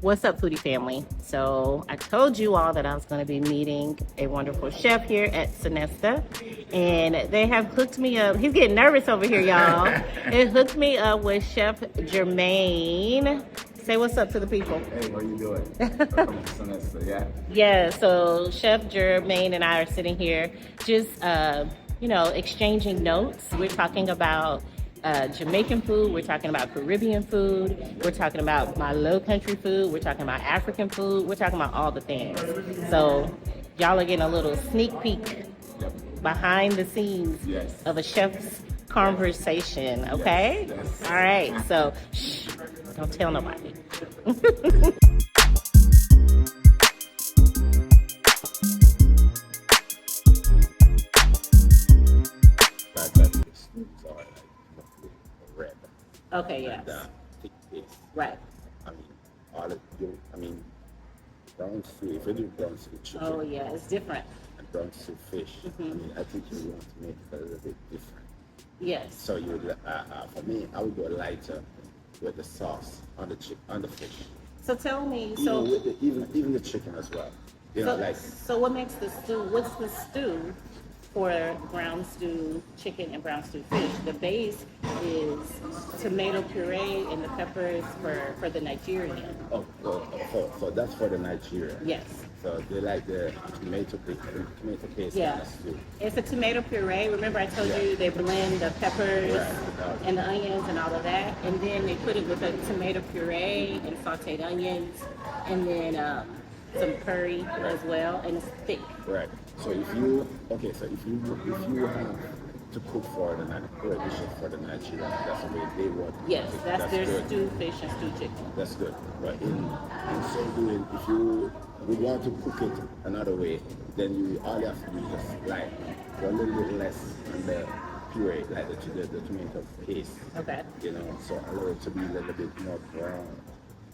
What's up, Foodie Family? So I told you all that I was going to be meeting a wonderful chef here at Sinesta, and they have hooked me up. He's getting nervous over here, y'all. It hooked me up with Chef Jermaine. Say what's up to the people. Hey, what are you doing? Welcome to Sinesta, yeah? Yeah, so Chef Jermaine and I are sitting here just, exchanging notes. We're talking about Jamaican food, we're talking about Caribbean food, we're talking about my low country food, we're talking about African food, we're talking about all the things. So y'all are getting a little sneak peek behind the scenes of a chef's conversation, okay? Yes. All right, so shh, don't tell nobody. Red. Okay, yes. And thick paste. Right. I mean, brown stew, if you do brown stew chicken. Oh, yeah, it's different. And brown stew fish, I mean, I think you want to make it a little bit different. Yes. So you would, for me, I would go lighter with the sauce on the fish. So tell me, Even the chicken as well. So what makes the stew? What's the stew for brown stew chicken and brown stew fish? The base is tomato puree and the peppers for the Nigerian. So that's for the Nigerian. Yes. So they like the tomato paste Yeah. stew. It's a tomato puree. Remember I told you they blend the peppers and the onions and all of that, and then they put it with a tomato puree and sauteed onions, and then some curry as well, and it's thick. Right. So if you have to cook for the dishes for the Nigerian, that's the way they want. Yes, that's their good. stew fish and stew chicken. That's good. But in so doing, if you would want to cook it another way, then all you have to do is just like go a little bit less on the puree, like the tomato paste. Okay. So allow it to be a little bit more brown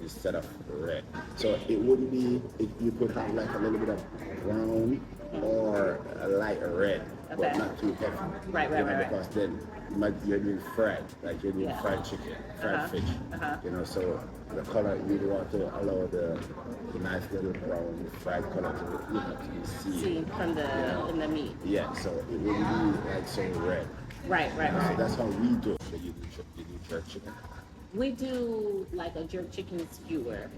instead of red. So it wouldn't be, you could have like a little bit of brown or a light red, but not too heavy. Right. Because then you're doing fried, like you're doing fried chicken, fried fish. So the color, you want to allow the nice little brown fried color to be seen from in the meat. Yeah, so it wouldn't be like so red. Right. So that's how we do it. So you do jerk chicken. We do like a jerk chicken skewer.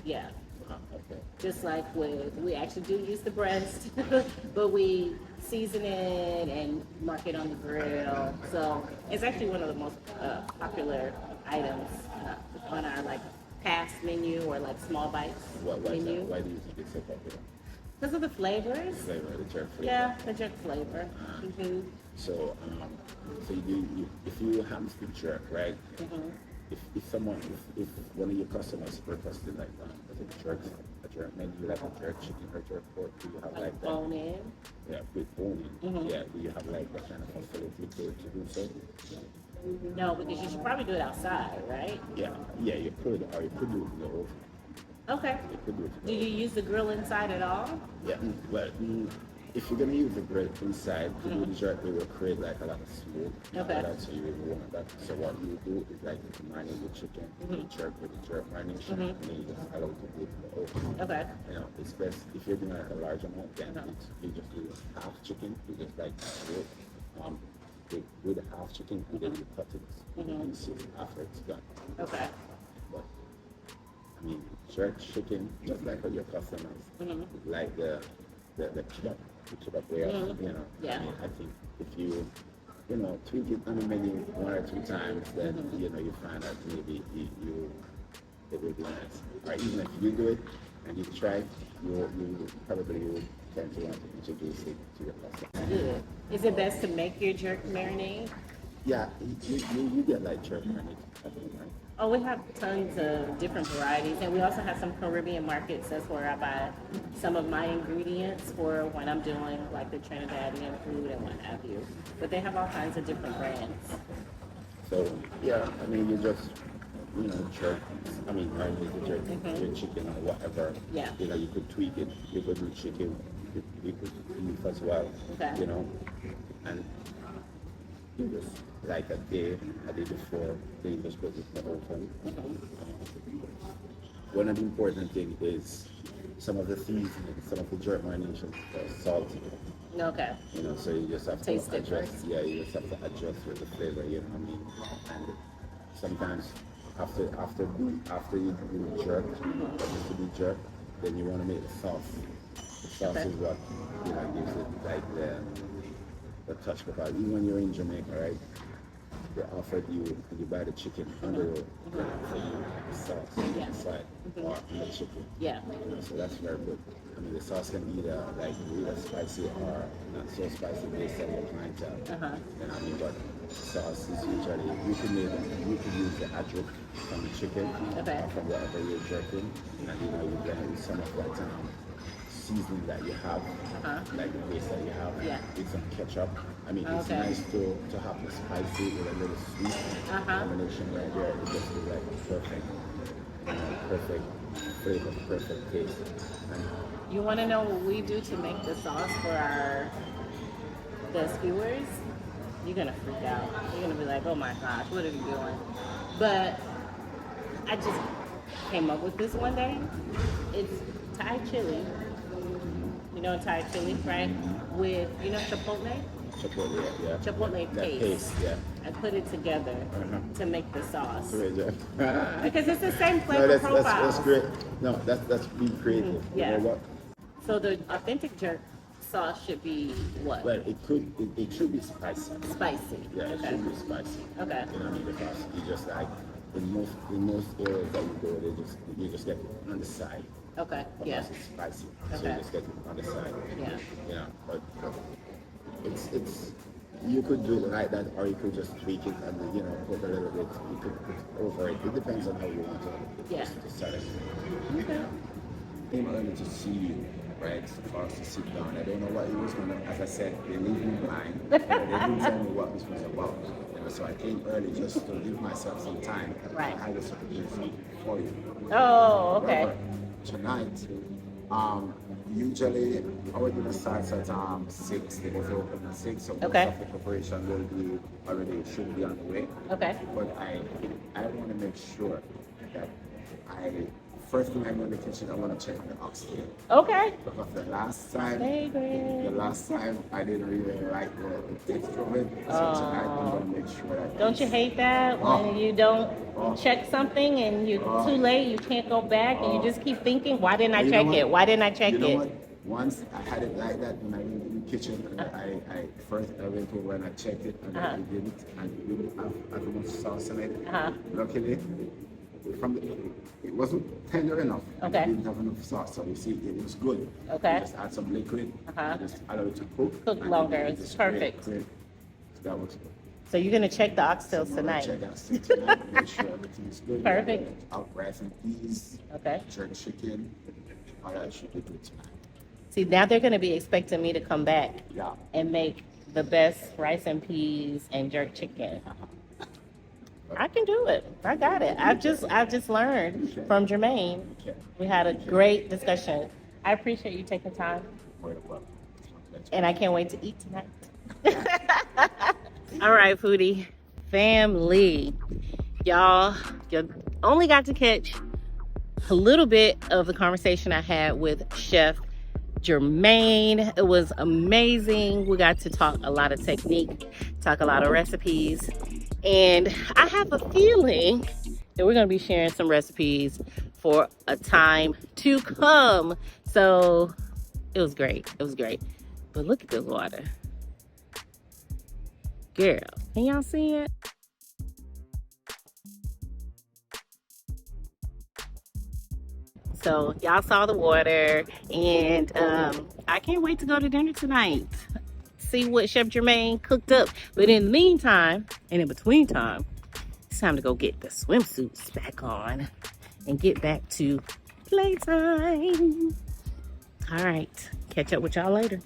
Yeah. Okay. Just like we actually do use the breast, but we season it and mark it on the grill. So it's actually one of the most popular items on our like past menu or like small bites menu. Why do you think it's so popular? Because of the flavors. The jerk flavor. Yeah, the jerk flavor. So, if you have to jerk, right? If one of your customers requested like a jerk maybe like a jerk chicken or jerk pork, do you have like that? Bone in? Yeah, with bone in. Yeah, do you have like that kind of facility to do so? No, because you should probably do it outside, right? Yeah, you could, or you could do it in the oven. Okay. You could do it. Do you use the grill inside at all? Yeah, but if you're gonna use the grill inside, to do the jerk, it will create like a lot of smoke. Okay. So you would want that. So what you do is like you marinate the chicken, you jerk with the jerk marination, and then you just allow it to go to the oven. Okay. It's best if you're doing like a large amount, then you just do half chicken. You just like do the half chicken, and then you cut it pieces after it's done. Okay. But I mean, jerk chicken, just like for your customers, like the kebab way of, Yeah. I mean, I think if you tweak it maybe one or two times, then you find out maybe it will be nice. Or even if you do it and you try, you probably will tend to want to introduce it to your customers. Good. Is it best to make your jerk marinade? Yeah, you get like jerk marinade, I think, right? Oh, we have tons of different varieties, and we also have some Caribbean markets. That's where I buy some of my ingredients for when I'm doing like the Trinidadian food and what have you. But they have all kinds of different brands. So yeah, I mean, you just jerk. I mean, marinate the jerk, your chicken or whatever. Yeah. You could tweak it. You could do chicken. You could beef as well. Okay. And you just like a day before, then you just put it in the oven. one of the important things is some of the seasoning, some of the jerk marination are salty. Okay. You know, so you just have Taste to it adjust. first. Yeah, you just have to adjust with the flavor. You know what I mean? And sometimes after you do the jerk, or just to be jerk, then you want to make the sauce. The sauce Okay. is what gives it like the touch. Because even when you're in Jamaica, right? They offered you buy the chicken on the road, for you the sauce Yeah. inside or on the chicken. Yeah. You know, so that's very good. I mean, the sauce can be either like really spicy or not so spicy based on your clientele. You know what I mean? But sauce is usually you can use the adjunct from the chicken Okay. or from whatever you're jerking, and you blend it with some of that seasoning that you have, like the base that you have, Yeah. with some ketchup. I mean, it's Okay. nice to have the spicy with a little sweet combination right there. It just feels like perfect flavor, perfect taste. And You want to know what we do to make the sauce for the skewers? You're gonna freak out. You're gonna be like, "Oh my gosh, what are you doing?" But I just came up with this one day. It's Thai chili. You know Thai chili, right? With chipotle. Chipotle, yeah. Chipotle That paste, yeah. I put it together to make the sauce Great, yeah. because it's the same No, flavor profile. that's great. No, that's being creative. Yeah. You know what? So the authentic jerk sauce should be what? Well, it should be spicy. Spicy. Yeah, it Okay. should be spicy. Okay. You know what I mean? Because you just like in most areas that you go, you just get it on the side. Okay. Because Yeah. it's spicy. So Okay. you just get it on the side. Yeah. You know, but it's you could do it like that, or you could just tweak it and put a little bit. You could put over it. It depends on how you want to set it. Okay. Came early to see you, right? For us to sit down. I don't know what it was gonna. As I said, they leave me blind. They didn't tell me what this was about. So I came early just to give myself some time. Right. I had this opportunity for you. Oh, okay. However, tonight, usually our dinner starts at 6. They was open at 6, so most Okay. of the preparation will be already should be on the way. Okay. But I want to make sure that first thing I go in the kitchen, I want to check the oxtail. Okay. Because the last time Favorite. I didn't really like the texture of it. So tonight I'm going to make sure that Don't you hate that when you don't check something and you're too late, you can't go back and you just keep thinking, why didn't I You know check what? it? Why didn't I check You know it? what? Once I had it like that when I went in the kitchen, and I first went over and I checked it, and I did it, and we didn't have as much sauce in it. Luckily, it wasn't tender enough. Okay. It didn't have enough sauce, so you see, it was good. Okay. You just add some liquid, and just allow it to cook. Cook and longer. it It's is perfect. Great. So that was good. So you're gonna check the oxtails So I'm gonna tonight. check out steak tonight, make sure everything is good. Perfect. Out rice and peas, Okay. jerk chicken, all that should be good tonight. See, now they're gonna be expecting me to come back Yeah. and make the best rice and peas and jerk chicken. I can do it. I got it. I've just learned from Jermaine. We had a great discussion. I appreciate you taking time, and I can't wait to eat tonight. All right, Foodie Family. Y'all, you only got to catch a little bit of the conversation I had with Chef Jermaine. It was amazing. We got to talk a lot of technique, talk a lot of recipes, and I have a feeling that we're going to be sharing some recipes for a time to come. So it was great. It was great. But look at this water. Girl, can y'all see it? So y'all saw the water, and I can't wait to go to dinner tonight. See what Chef Jermaine cooked up. But in the meantime, and in between time, it's time to go get the swimsuits back on and get back to playtime. All right, catch up with y'all later.